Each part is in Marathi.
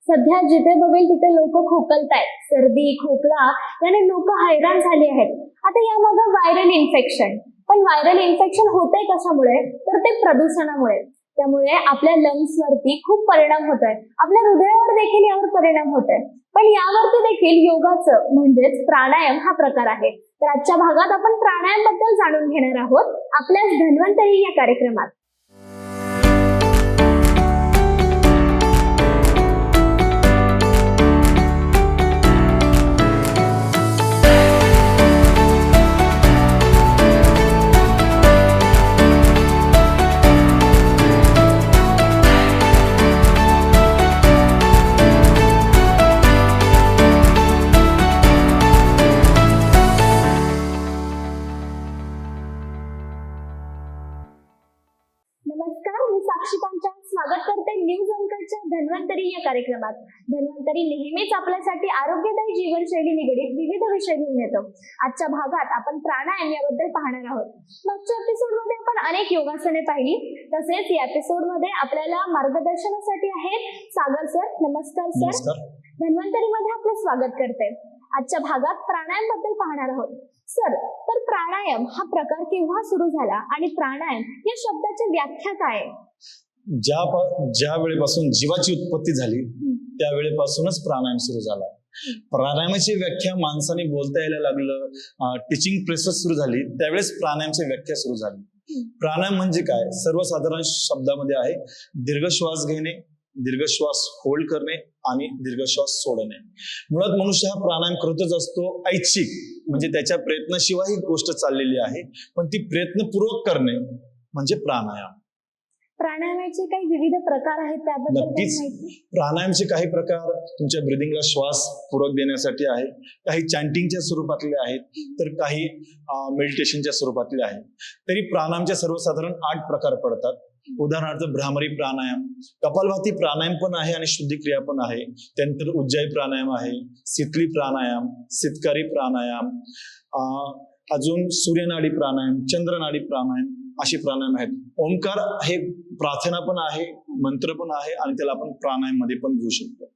सध्या जिथे बघेल तिथे लोक खोकलतायत. सर्दी, खोकला याने लोक हैराण झाली आहेत. आता यामागे व्हायरल इन्फेक्शन. पण व्हायरल इन्फेक्शन होतंय कशामुळे? तर ते प्रदूषणामुळे. त्यामुळे आपल्या लंग्स वरती खूप परिणाम होतोय. आपल्या हृदयावर देखील यावर परिणाम होतोय. पण यावरती देखील योगाचं म्हणजेच प्राणायाम हा प्रकार आहे. तर आजच्या भागात आपण प्राणायाम बद्दल जाणून घेणार आहोत आपल्या धन्वंतरी या कार्यक्रमात. नमस्कार, मी साक्षी पांचाळ स्वागत करते न्यूज अंकलच्या धन्वंतरी या कार्यक्रमात. धन्वंतरी नेहमीच आपल्यासाठी आरोग्यदायी जीवनशैली निगडीत विविध विषय घेऊन येतो. आजच्या भागात आपण प्राणायाम याबद्दल पाहणार आहोत. मागच्या एपिसोडमध्ये आपण अनेक योगासने पाहिली. तसेच या एपिसोडमध्ये आपल्याला मार्गदर्शनासाठी आहेत सागर सर. नमस्कार सर. धन्वंतरीमध्ये आपलं स्वागत करते. आजच्या भागात प्राणायाम बद्दल पाहणार आहोत. सर, तर प्राणायाम हा प्रकार केव्हा सुरू झाला आणि प्राणायाम या शब्दाची व्याख्या काय आहे? ज्या वेळेपासून जीवाची उत्पत्ती झाली त्यावेळेपासूनच प्राणायाम सुरू झाला. प्राणायामाची व्याख्या माणसाने बोलता यायला लागलं, टीचिंग प्रोसेस सुरू झाली, त्यावेळेस प्राणायामची व्याख्या सुरू झाली. प्राणायाम म्हणजे काय? सर्वसाधारण शब्दामध्ये आहे दीर्घ श्वास घेणे, दीर्घ श्वास होल्ड करणे आणि दीर्घ श्वास सोडणे. मुळात मनुष्य हा प्राणायाम करतच असतो ऐच्छिक, म्हणजे त्याच्या प्रयत्नाशिवाय ही गोष्ट चाललेली आहे, पण ती प्रयत्नपूर्वक करणे म्हणजे प्राणायाम. प्राणायामाचे काही विविध प्रकार आहेत त्याबद्दल नक्कीच. प्राणायामचे काही प्रकार तुमच्या ब्रिदिंगला श्वास पूरक देण्यासाठी आहे, काही चॅन्टिंगच्या स्वरूपातले आहेत, तर काही मेडिटेशनच्या स्वरूपातले आहेत. तरी प्राणायामचे सर्वसाधारण 8 प्रकार पडतात. उदाहरणार्थ भ्रामरी प्राणायाम, कपालभाती प्राणायाम पण आहे आणि शुद्धिक्रिया पण आहे. त्यानंतर उज्जाई प्राणायाम आहे, शीतली प्राणायाम, शीतकारी प्राणायाम, अजून सूर्यनाडी प्राणायाम, चंद्रनाडी प्राणायाम अशी प्राणायाम आहेत. ओंकार हे प्रार्थना पण आहे, मंत्र पण आहे आणि त्याला आपण प्राणायाम मध्ये पण घेऊ शकतो.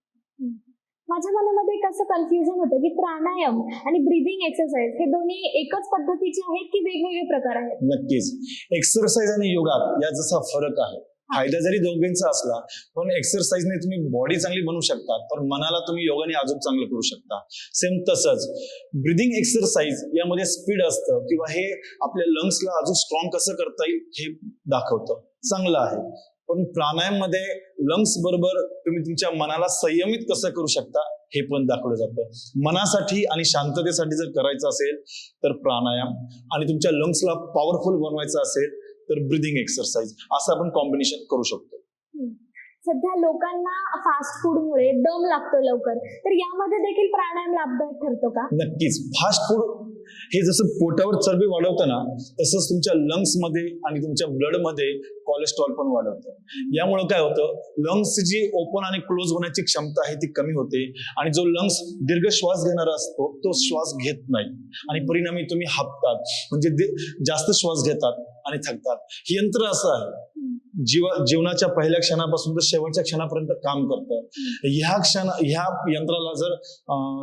माझ्या मनामध्ये एक असं कन्फ्युजन होतं की प्राणायाम आणि ब्रीदिंग एक्सरसाइज हे दोन्ही एकच पद्धतीचे आहेत की वेगवेगळे प्रकार आहेत? नक्कीच. एक्सरसाइज आणि योगात या जसा फरक आहे, फायदा जरी दोघांचा असला, पण एक्सरसाइजने तुम्ही बॉडी चांगली बनवू शकता, पण मनाला तुम्ही योगाने अजून चांगलं करू शकता. सेम तसंच ब्रीदिंग एक्सरसाइज यामध्ये स्पीड असतं किंवा हे आपल्या लंग्सला अजून स्ट्रॉंग कसं करता येईल हे दाखवतं, चांगलं आहे. पण प्राणायाम मध्ये लंग्स बरोबर तुम्ही तुमच्या मनाला संयमित कसं करू शकता हे पण दाखवलं जातं. मनासाठी आणि शांततेसाठी जर करायचं असेल तर प्राणायाम, आणि तुमच्या लंग्सला पॉवरफुल बनवायचं असेल तर ब्रीदिंग एक्सरसाइज, असं आपण कॉम्बिनेशन करू शकतो. सध्या लोकांना फास्ट फूडमुळे दम लागतो लवकर, तर यामध्ये देखील प्राणायाम लाभदायक ठरतो का? नक्कीच. फास्ट फूड हे जसं पोटावर चरबी वाढवतं ना, तसंच तुमच्या लंग्स मध्ये आणि तुमच्या ब्लड मध्ये कोलेस्ट्रॉल पण वाढवतं. यामुळे काय होतं, लंग्स जी ओपन आणि क्लोज होण्याची क्षमता आहे ती कमी होते आणि जो लंग्स दीर्घ श्वास घेणारा असतो तो श्वास घेत नाही आणि परिणामी तुम्ही हापतात, म्हणजे जास्त श्वास घेतात आणि थकतात. हे यंत्र असं आहे जीवनाच्या पहिल्या क्षणापासून तर शेवटच्या क्षणापर्यंत काम करतं. ह्या यंत्राला जर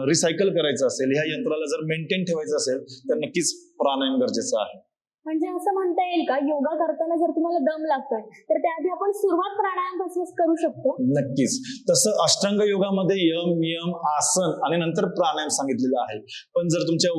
रिसायकल करायचं असेल, ह्या यंत्राला जर मेंटेन ठेवायचं असेल तर नक्कीच प्राणायाम गरजेचं आहे. म्हणजे असं म्हणता येईल का, योगा करताना जर तुम्हाला दम लागतोय तर त्याआधी आपण सुरुवात प्राणायामापासूनच करू शकतो? नक्कीच. तसं अष्टांग योगामध्ये यम, नियम, आसन आणि नंतर प्राणायाम सांगितलेलं आहे. पण जर तुमच्या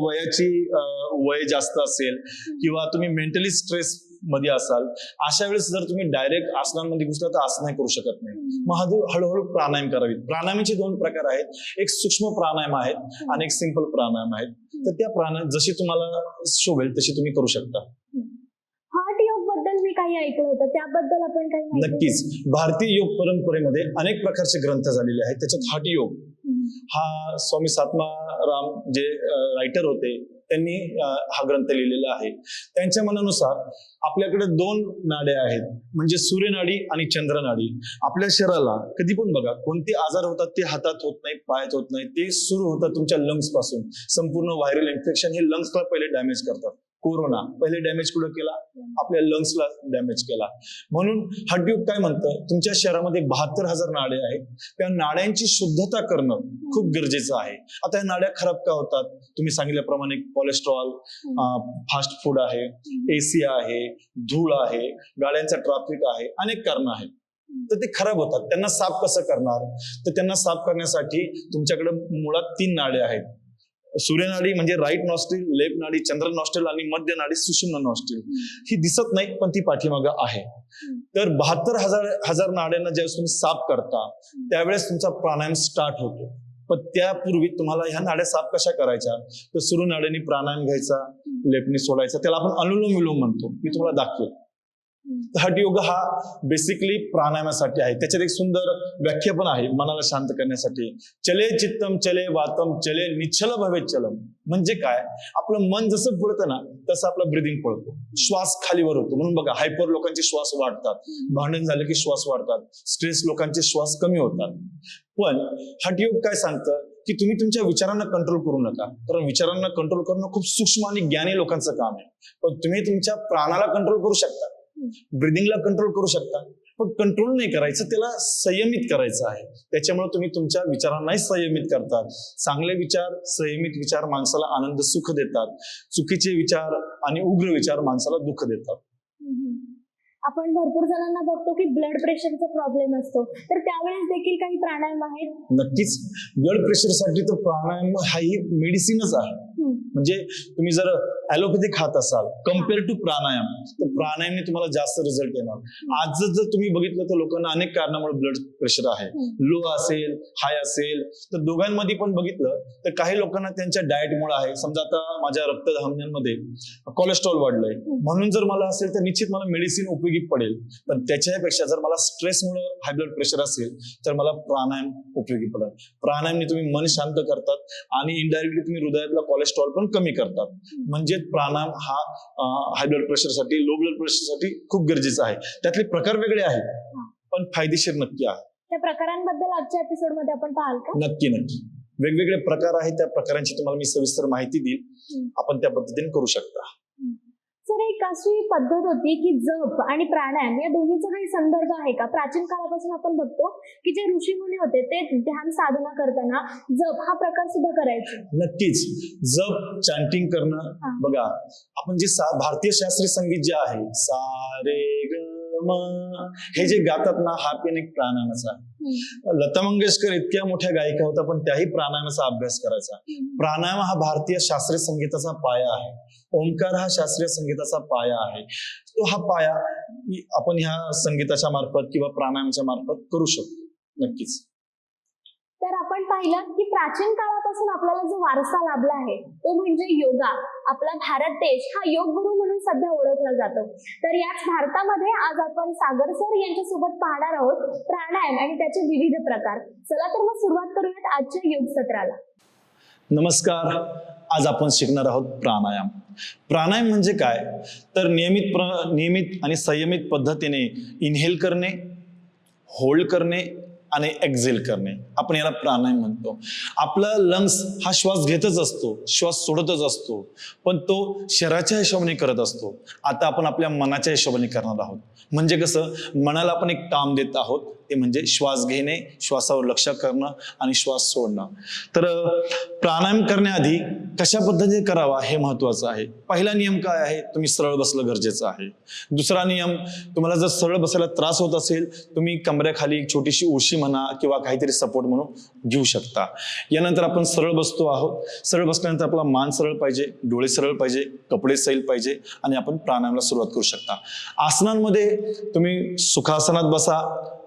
वय जास्त असेल किंवा तुम्ही मेंटली स्ट्रेस मध्ये असाल, अशा वेळेस जर तुम्ही डायरेक्ट आसनांमध्ये घुसला तर आसन करू शकत नाही. मग हळूहळू प्राणायाम करावी. प्राणायामाचे 2 प्रकार आहेत, एक सूक्ष्म प्राणायाम आहेत आणि एक सिंपल प्राणायाम आहेत. तर त्या प्राणायाम जशी तुम्हाला शोभेल तशी तुम्ही करू शकता. हार्ट योग बद्दल मी काही ऐकलं होतं, त्याबद्दल आपण काही माहिती? नक्कीच. भारतीय योग परंपरेमध्ये अनेक प्रकारचे ग्रंथ झालेले आहेत. त्याच्यात हार्ट योग हा स्वामी सात्माराम जे रायटर होते त्यांनी हा ग्रंथ लिहिलेला आहे. त्यांच्या मनानुसार आपल्याकडे 2 नाड्या आहेत, म्हणजे सूर्यनाडी आणि चंद्रनाडी. आपल्या शरीराला कधी पण बघा कोणते आजार होतात ते हातात होत नाही, पायात होत नाही, ते सुरू होतात तुमच्या लंग्स पासून. संपूर्ण व्हायरल इन्फेक्शन हे लंग्सला पहिले डॅमेज करतात कोरोना पहिले डॅमेज कुठं केला? आपल्या लंग्सला डॅमेज केला. म्हणून हट्टीयोग काय म्हणतं, तुमच्या शरीरामध्ये 72,000 नाडे आहेत, त्या नाड्यांची शुद्धता करणं खूप गरजेचं आहे. आता या नाड्या खराब का होतात? तुम्ही सांगितल्याप्रमाणे कोलेस्ट्रॉल, फास्ट फूड आहे, एसी आहे, धूळ आहे, गाड्यांचा ट्रॅफिक आहे, अनेक कारणं आहेत. तर ते खराब होतात. त्यांना साफ कसं करणार? तर त्यांना साफ करण्यासाठी तुमच्याकडे मुळात 3 नाडे आहेत. सूर्यनाडी म्हणजे राईट नॉस्ट्रिल, लेफ्ट नाडी चंद्र नॉस्ट्रिल आणि मध्य नाडी सुषुम्ना नॉस्ट्रिल. ही दिसत नाही पण ती पाठीमागं आहे. तर 72,000 नाड्यांना ज्यावेळेस तुम्ही साफ करता त्यावेळेस तुमचा प्राणायाम स्टार्ट होतो. पण त्यापूर्वी तुम्हाला ह्या नाड्या साफ कशा करायच्या? तर सुरू नाड्यांनी प्राणायाम घ्यायचा, लेफ्टनी सोडायचा. त्याला आपण अनुलोम विलोम म्हणतो. मी तुम्हाला दाखवेल. हठयोग हा बेसिकली प्राणायामासाठी आहे. त्याच्यात एक सुंदर व्याख्या पण आहे मनाला शांत करण्यासाठी. चले चित्तम चले वातम चले निश्चल भवे चलम. म्हणजे काय? आपलं मन जसं पळतं ना तसं आपलं ब्रिदिंग पळतो, श्वास खालीवर होतो. म्हणून बघा हायपर लोकांचे श्वास वाढतात, भांडण झालं की श्वास वाढतात, स्ट्रेस लोकांचे श्वास कमी होतात. पण हठयोग काय सांगतं की तुम्ही तुमच्या विचारांना कंट्रोल करू नका, कारण विचारांना कंट्रोल करणं खूप सूक्ष्म आणि ज्ञानी लोकांचं काम आहे. पण तुम्ही तुमच्या प्राणाला कंट्रोल करू शकता, ब्रिदिंगला कंट्रोल करू शकता, पण कंट्रोल नाही करायचं, त्याला संयमित करायचं आहे. त्याच्यामुळे तुम्ही तुमच्या विचारांनाही संयमित करतात. चांगले विचार, संयमित विचार माणसाला आनंद सुख देतात. चुकीचे विचार आणि उग्र विचार माणसाला दुःख देतात. आपण भरपूर जणांना बघतो की ब्लड प्रेशरचा प्रॉब्लेम असतो, तर त्यावेळेस देखील काही प्राणायाम आहेत? नक्कीच. ब्लड प्रेशरसाठी तर प्राणायाम हाही मेडिसिनच आहे. म्हणजे तुम्ही जर ॲलोपॅथी खात असाल कम्पेअर टू प्राणायाम, तर प्राणायामने तुम्हाला जास्त रिझल्ट येणार. आज जर तुम्ही बघितलं तर लोकांना अनेक कारणामुळे ब्लड प्रेशर आहे. लो असेल, हाय असेल, तर दोघांमध्ये पण बघितलं तर काही लोकांना त्यांच्या डाएटमुळे आहे. समजा आता माझ्या रक्तधमन्यांमध्ये कोलेस्ट्रॉल वाढलंय, म्हणून जर मला असेल तर निश्चित मला मेडिसिन उपयोगी पडेल. पण त्याच्यापेक्षा जर मला स्ट्रेसमुळे हाय ब्लड प्रेशर असेल तर मला प्राणायाम उपयोगी पडेल. प्राणायामने तुम्ही मन शांत करतात आणि इनडायरेक्टली तुम्ही हृदयातला कोलेस्ट्रॉल पण कमी करतात. म्हणजे प्राणायाम हा हाय ब्लड प्रेशरसाठी, लो ब्लड प्रेशरसाठी खूप गरजेचा आहे. त्यातले प्रकार वेगळे आहेत पण फायदेशीर नक्की आहे. त्या प्रकारांबद्दल आजच्या एपिसोडमध्ये आपण पाहाल का? नक्की नक्की. वेगवेगळे प्रकार आहेत, त्या प्रकारांची तुम्हाला मी सविस्तर माहिती देईल. आपण त्या पद्धतीने करू शकता. सर, एक अशी पद्धत होती की जप आणि प्राणायाम या दोन्हीचा काही संदर्भ आहे का? प्राचीन काळापासून आपण बघतो की जे ऋषी मुनी होते ते ध्यान साधना करताना जप हा प्रकार सुद्धा करायचे. नक्कीच. जप, चॅन्टिंग करणं. बघा आपण जे भारतीय शास्त्रीय संगीत जे आहे सा रे ग म हे जे गातात ना, हा पण एक प्राणायामाचा आहे. लता मंगेशकर इतक्या मोठ्या गायिका होत्या पण त्याही प्राणायामाचा अभ्यास करायचा. प्राणायाम हा भारतीय शास्त्रीय संगीताचा पाया आहे. ओंकार हा शास्त्रीय संगीताचा पाया आहे. तो हा पाया आपण ह्या संगीताच्या मार्फत किंवा प्राणायामाच्या मार्फत करू शकतो. नक्कीच. तर आपण पाहिलं की प्राचीन काळापासून आपल्याला जो वारसा लाभला आहे तो म्हणजे योगा. आपला भारत देश हा योग गुरु म्हणून सध्या ओळखला जातो. तर याच भारतामध्ये आज आपण सागर सर यांच्यासोबत पाहणार आहोत प्राणायाम आणि त्याचे विविध प्रकार. चला तर मग सुरुवात करूयात आजच्या योग सत्राला. नमस्कार. आज आपण शिकणार आहोत प्राणायाम. प्राणायाम म्हणजे काय? तर नियमित आणि संयमित पद्धतीने इनहेल करणे, होल्ड करणे आणि एक्झेल करणे, आपण याला प्राणायाम म्हणतो. आपला लंग्स हा श्वास घेतच असतो, श्वास सोडतच असतो, पण तो शरीराच्या हिशोबाने करत असतो. आता आपण आपल्या मनाच्या हिशोबाने करणार आहोत. म्हणजे कसं, मनाला आपण एक काम देत आहोत, ते म्हणजे श्वास घेणे, श्वासावर लक्ष करणं आणि श्वास सोडणं. तर प्राणायाम करण्याआधी कशा पद्धतीने करावा हे महत्वाचं आहे. पहिला नियम काय आहे? तुम्ही सरळ बसलं गरजेचं आहे. दुसरा नियम, तुम्हाला जर सरळ बसायला त्रास होत असेल तुम्ही कमरेखाली एक छोटीशी उशी म्हणा किंवा काहीतरी सपोर्ट म्हणून घेऊ शकता. यानंतर आपण सरळ बसतो आहोत. सरळ बसल्यानंतर आपला मान सरळ पाहिजे, डोळे सरळ पाहिजे, कपडे सैल पाहिजे आणि आपण प्राणायामाला सुरुवात करू शकता. आसनांमध्ये तुम्ही सुखासनात बसा,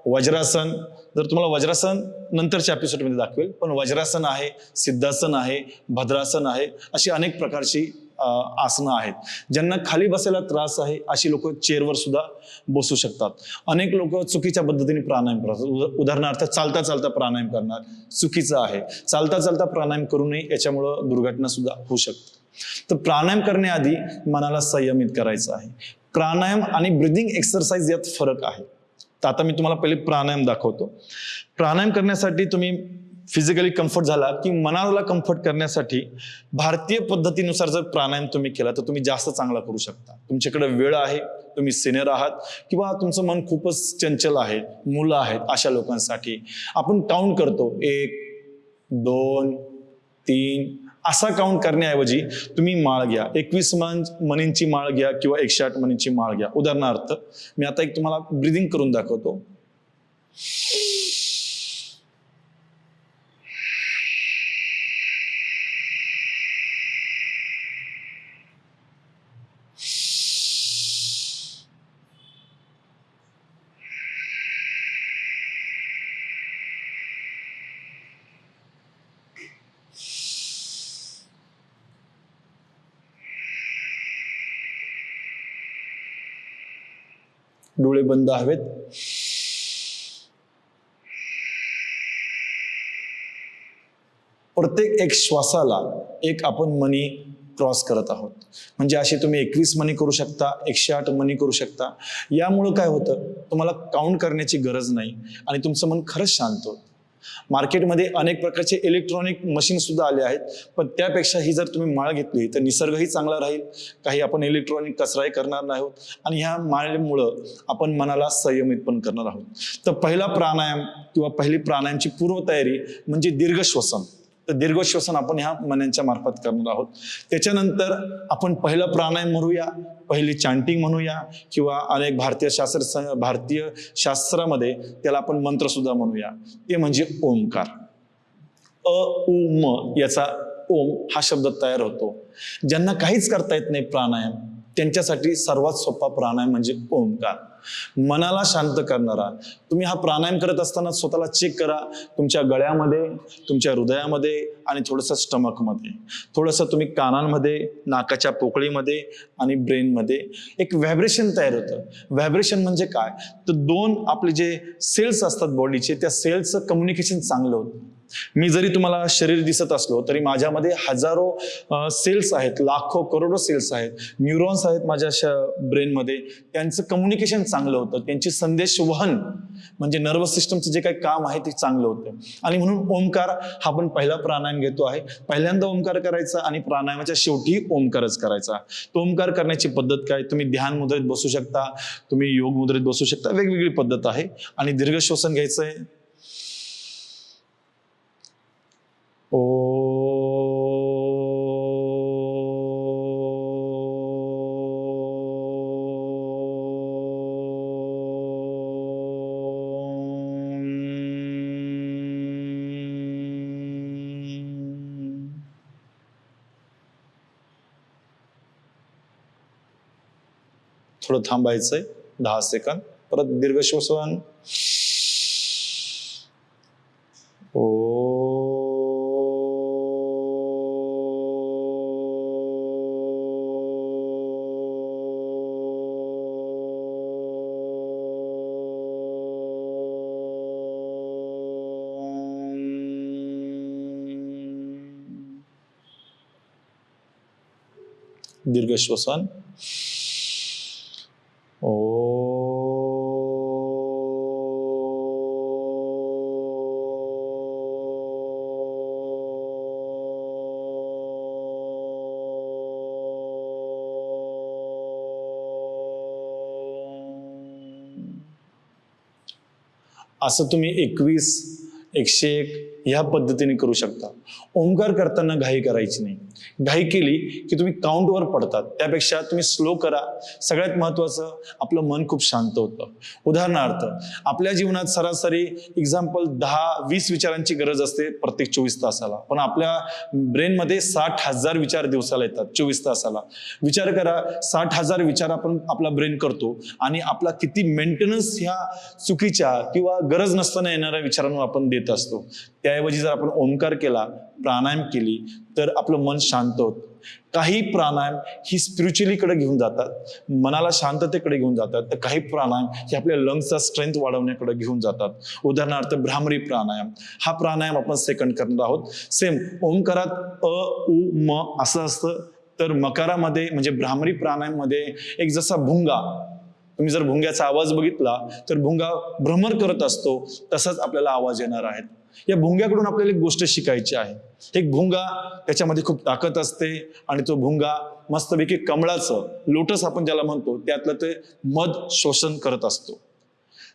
वज्रासन. जर तुम्हाला वज्रासन नंतरच्या एपिसोडमध्ये दाखवेल, पण वज्रासन आहे, सिद्धासन आहे, भद्रासन आहे, अशी अनेक प्रकारची आसनं आहेत. ज्यांना खाली बसायला त्रास आहे अशी लोक चेअरवर सुद्धा बसू शकतात. अनेक लोक चुकीच्या पद्धतीने प्राणायाम करतात. उदाहरणार्थ चालता चालता प्राणायाम करणार, चुकीचं आहे. चालता चालता प्राणायाम करू नये, याच्यामुळं दुर्घटना सुद्धा होऊ शकते. तर प्राणायाम करण्याआधी मनाला संयमित करायचं आहे. प्राणायाम आणि ब्रीदिंग एक्सरसाइज यात फरक आहे. तर आता मी तुम्हाला पहिले प्राणायाम दाखवतो. प्राणायाम करण्यासाठी तुम्ही फिजिकली कम्फर्ट झाला की मनाला कम्फर्ट करण्यासाठी भारतीय पद्धतीनुसार जर प्राणायाम तुम्ही केला तर तुम्ही जास्त चांगला करू शकता. तुमच्याकडे वेळ आहे, तुम्ही सिनियर आहात किंवा तुमचं मन खूपच चंचल आहे, मुलं आहेत, अशा लोकांसाठी आपण काउंट करतो 1 2 3 असा काउंट करण्याऐवजी तुम्ही माळ घ्या. 21 मणींची माळ घ्या किंवा 108 मणींची माळ घ्या. उदाहरणार्थ मी आता एक तुम्हाला ब्रिदिंग करून दाखवतो. डोळे बंद हवेत. प्रत्येक एक श्वासाला एक आपण मणी क्रॉस करत आहोत. म्हणजे असे तुम्ही 21 मणी करू शकता, 108 मणी करू शकता. यामुळं काय होतं, तुम्हाला काउंट करण्याची गरज नाही आणि तुमचं मन खरंच शांत होतं. मार्केटमध्ये अनेक प्रकारचे इलेक्ट्रॉनिक मशीन सुद्धा आले आहेत, पण त्यापेक्षा ही जर तुम्ही माळ घेतली तर निसर्गही चांगला राहील, काही आपण इलेक्ट्रॉनिक कचराही करणार नाही आहोत आणि ह्या माळेमुळं आपण मनाला संयमित पण करणार आहोत. तर पहिला प्राणायाम किंवा पहिली प्राणायामची पूर्वतयारी म्हणजे दीर्घ श्वसन. तर दीर्घ श्वसन आपण ह्या मनांच्या मार्फत करणार आहोत. त्याच्यानंतर आपण पहिला प्राणायाम म्हणूया, पहिली चांटिंग म्हणूया किंवा अनेक भारतीय शास्त्रामध्ये त्याला आपण मंत्र सुद्धा म्हणूया. ते म्हणजे ओमकार. उ म याचा ओम हा शब्द तयार होतो. ज्यांना काहीच करता येत नाही प्राणायाम, त्यांच्यासाठी सर्वात सोपा प्राणायाम म्हणजे ओमकार. मनाला शांत करणारा. तुम्ही हा प्राणायाम करत असताना स्वतःला चेक करा, तुमच्या गळ्यामध्ये, तुमच्या हृदयामध्ये आणि थोडंसं स्टमकमध्ये, थोडंसं तुम्ही कानांमध्ये, नाकाच्या पोकळीमध्ये आणि ब्रेनमध्ये एक व्हायब्रेशन तयार होतं. व्हायब्रेशन म्हणजे काय, तर 2 आपले जे सेल्स असतात बॉडीचे, त्या सेल्सचं कम्युनिकेशन चांगलं होतं. मी जरी तुम्हाला शरीर दिसत असलो तरी माझ्यामध्ये हजारो सेल्स आहेत, लाखो करोडो सेल्स आहेत, न्यूरॉन्स आहेत माझ्या ब्रेनमध्ये. त्यांचं कम्युनिकेशन चांगलं होतं, त्यांची संदेश वहन म्हणजे नर्वस सिस्टमचं जे काही काम आहे ते चांगलं होतं. आणि म्हणून ओमकार हा पण पहिला प्राणायाम घेतो आहे. पहिल्यांदा ओमकार करायचा आणि प्राणायामाच्या शेवटी ओमकारच करायचा. तो ओमकार करण्याची पद्धत काय, तुम्ही ध्यान मुद्रेत बसू शकता, तुम्ही योग मुद्रेत बसू शकता, वेगवेगळी पद्धत आहे. आणि दीर्घ श्वसन घ्यायचंय. थोडं थांबायचंय 10 सेकंद. परत दीर्घ श्वसन. दीर्घ श्वसन. असं तुम्ही 21, 101 ह्या पद्धतीने करू शकता. ओंकार करताना घाई करायची नाही. घाई केली की तुम्ही काउंटवर पडतात. त्यापेक्षा तुम्ही स्लो करा. सगळ्यात महत्वाचं, आपलं मन खूप शांत होतं. उदाहरणार्थ, आपल्या जीवनात सरासरी एक्झाम्पल 10-20 विचारांची गरज असते प्रत्येक 24 तासाला, पण आपल्या ब्रेनमध्ये 60,000 विचार दिवसाला येतात 24 तासाला. विचार करा, 60,000 विचार आपण आपला ब्रेन करतो आणि आपला किती मेंटेनन्स ह्या चुकीच्या किंवा गरज नसताना येणाऱ्या विचारांवर आपण देत असतो. त्याऐवजी जर आपण ओंकार केला, प्राणायाम केली तर आपलं मन शांत होतं. काही प्राणायाम ही स्पिरिच्युअलीकडे घेऊन जातात, मनाला शांततेकडे घेऊन जातात, तर काही प्राणायाम हे आपल्या लंग्सचा स्ट्रेंथ वाढवण्याकडे घेऊन जातात. उदाहरणार्थ भ्रामरी प्राणायाम. हा प्राणायाम आपण सेकंड करणार आहोत. सेम ओंकारात उ म असं असतं, तर मकारामध्ये म्हणजे भ्रामरी प्राणायाम मध्ये एक जसा भुंगा तुम्ही जर भुंग्याचा आवाज बघितला तर भुंगा भ्रमर करत असतो, तसाच आपल्याला आवाज येणार आहे. या भुंग्याकडून आपल्याला एक गोष्ट शिकायची आहे. एक भुंगा, त्याच्यामध्ये खूप ताकद असते आणि तो भुंगा मस्तपैकी कमळाचं, लोटस आपण ज्याला म्हणतो, त्यातलं ते मध शोषण करत असतो.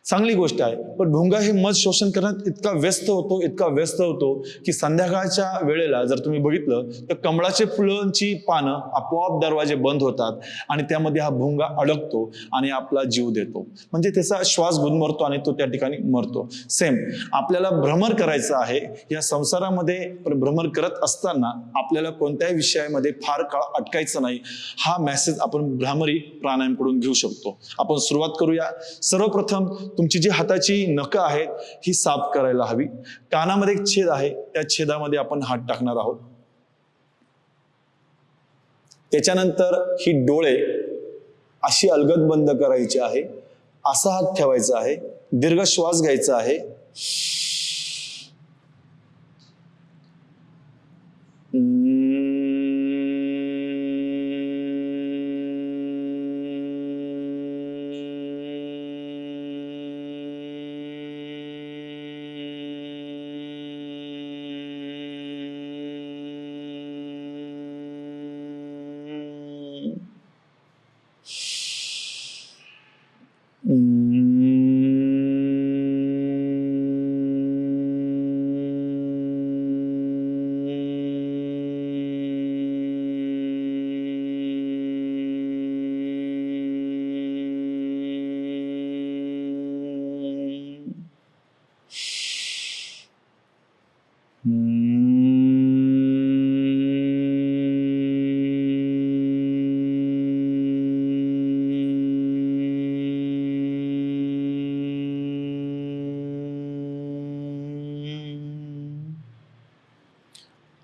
चांगली गोष्ट आहे. पण भुंगा हे मध शोषण करण्यात इतका व्यस्त होतो की संध्याकाळच्या वेळेला जर तुम्ही बघितलं तर कमळाचे फुलांची पानं आपोआप दरवाजे बंद होतात आणि त्यामध्ये हा भुंगा अडकतो आणि आपला जीव देतो. म्हणजे त्याचा श्वास गुदमरतो आणि तो त्या ठिकाणी मरतो. सेम आपल्याला भ्रमर करायचं आहे. या संसारामध्ये भ्रमर करत असताना आपल्याला कोणत्याही विषयामध्ये फार काळ अटकायचं नाही. हा मेसेज आपण भ्रामरी प्राणायामकडून घेऊ शकतो. आपण सुरुवात करूया. सर्वप्रथम तुमची जी हाताची नखं आहेत ही साफ करायला हवी. कानामध्ये एक छेद आहे, त्या छेदामध्ये आपण हात टाकणार आहोत. त्याच्यानंतर ही डोळे अशी अलगद बंद करायची आहे. असा हात ठेवायचा आहे. दीर्घ श्वास घ्यायचा आहे.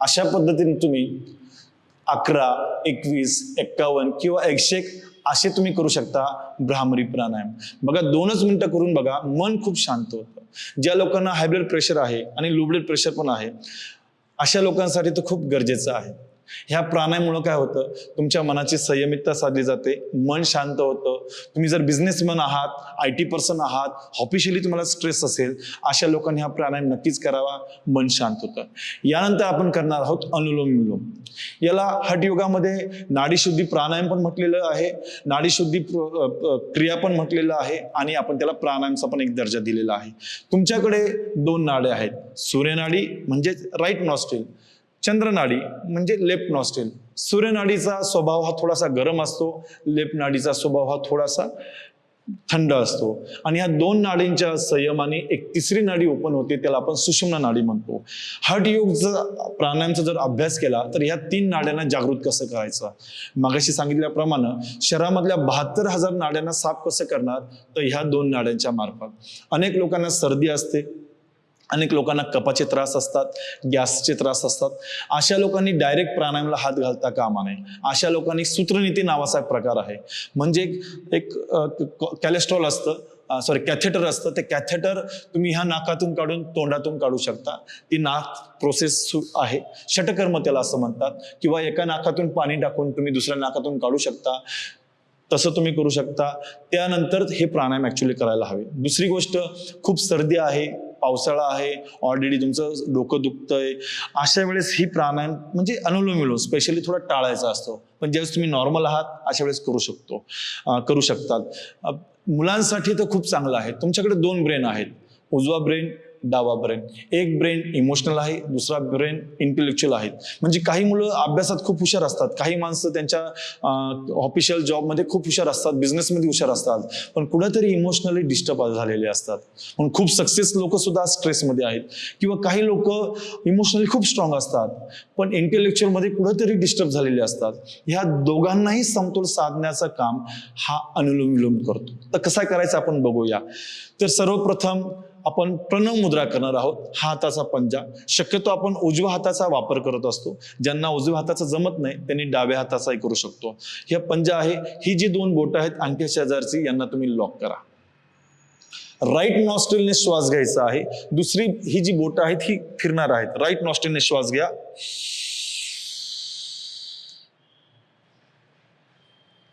अशा पद्धतीने तुम्ही 11, 21, 51 किंवा 101 असे तुम्ही करू शकता भ्रामरी प्राणायाम. बघा 2च मिनिटं करून बघा, मन खूप शांत होतं. ज्या लोकांना हाय ब्लड प्रेशर आहे आणि लो ब्लड प्रेशर पण आहे, अशा लोकांसाठी तो खूप गरजेचं आहे. ह्या प्राणायाममुळे काय होतं, तुमच्या मनाची संयमितता साधली जाते, मन शांत होतं. तुम्ही जर बिझनेसमॅन आहात, IT पर्सन आहात, ऑफिशियली तुम्हाला स्ट्रेस असेल, अशा लोकांनी हा प्राणायाम नक्कीच करावा, मन शांत होतं. यानंतर आपण करणार आहोत अनुलोम विलोम. याला हठयोगामध्ये नाडीशुद्धी प्राणायाम पण म्हटलेलं आहे, नाडीशुद्धी क्रिया पण म्हटलेलं आहे आणि आपण त्याला प्राणायामचा पण एक दर्जा दिलेला आहे. तुमच्याकडे 2 नाड्या आहेत. सूर्यनाडी म्हणजे राईट नॉस्ट्रिल, चंद्रनाडी म्हणजे लेफ्ट नॉस्ट्रिल. सूर्यनाडीचा स्वभाव हा थोडासा गरम असतो, लेफ्ट नाडीचा स्वभाव हा थोडासा थंड असतो. आणि ह्या 2 नाडींच्या संयमाने एक तिसरी नाडी ओपन होते, त्याला आपण सुषुम्ना नाडी म्हणतो. हठयोगचा प्राणायामचा जर अभ्यास केला तर ह्या 3 नाड्यांना जागृत कसं करायचं, मगाशी सांगितल्याप्रमाणे शरीरामधल्या 72,000 नाड्यांना साफ कसं करणार, तर ह्या 2 नाड्यांच्या मार्फत. अनेक लोकांना सर्दी असते, अनेक लोकांना कफाचे त्रास असतात, गॅसचे त्रास असतात. अशा लोकांनी डायरेक्ट प्राणायामला हात घालता कामा नये. अशा लोकांनी सूत्रनीती नावाचा एक प्रकार आहे. म्हणजे एक कॅलेस्ट्रॉल असतं, कॅथेटर असतं. ते कॅथेटर तुम्ही ह्या नाकातून काढून तोंडातून काढू शकता. ती नाक प्रोसेस आहे, षटकर्म त्याला असं म्हणतात. किंवा एका नाकातून पाणी टाकून तुम्ही दुसऱ्या नाकातून काढू शकता, तसं तुम्ही करू शकता. त्यानंतर हे प्राणायाम ऍक्च्युली करायला हवे. दुसरी गोष्ट, खूप सर्दी आहे, पावसाळा आहे, ऑलरेडी तुमचं डोकं दुखतंय, अशा वेळेस ही प्राणायाम म्हणजे अनुलोम विलोम स्पेशली थोडा टाळायचा असतो. पण ज्यावेळेस तुम्ही नॉर्मल आहात अशा वेळेस करू शकतात. मुलांसाठी तर खूप चांगलं आहे. तुमच्याकडे 2 ब्रेन आहेत, उजवा ब्रेन, डावा ब्रेन. एक ब्रेन इमोशनल आहे, दुसरा ब्रेन इंटेलेक्च्युअल आहे. म्हणजे काही मुलं अभ्यासात खूप हुशार असतात, काही माणसं त्यांच्या ऑफिशियल जॉबमध्ये खूप हुशार असतात, बिझनेसमध्ये हुशार असतात, पण कुठेतरी इमोशनली डिस्टर्ब झालेले असतात. पण खूप सक्सेस लोक सुद्धा स्ट्रेसमध्ये आहेत. किंवा काही लोक इमोशनली खूप स्ट्रॉंग असतात, पण इंटेलेक्च्युअल मध्ये कुठेतरी डिस्टर्ब झालेले असतात. ह्या दोघांनाही समतोल साधण्याचं काम हा अनुलोम विलोम करतो. तर कसा करायचा आपण बघूया. तर सर्वप्रथम आपण प्रणव मुद्रा करणार आहोत. हा हाताचा पंजा, शक्यतो आपण उजव्या हाताचा वापर करत असतो. ज्यांना उजव्या हाताचा जमत नाही त्यांनी डाव्या हाताचाही करू शकतो. हा पंजा आहे. ही जी 2 बोटं आहेत अंगठ्या शेजारची, यांना तुम्ही लॉक करा. राईट नॉस्ट्रिलने श्वास घ्यायचा आहे. दुसरी ही जी बोटं आहेत ही फिरणार आहेत. राईट नॉस्ट्रिलने श्वास घ्या,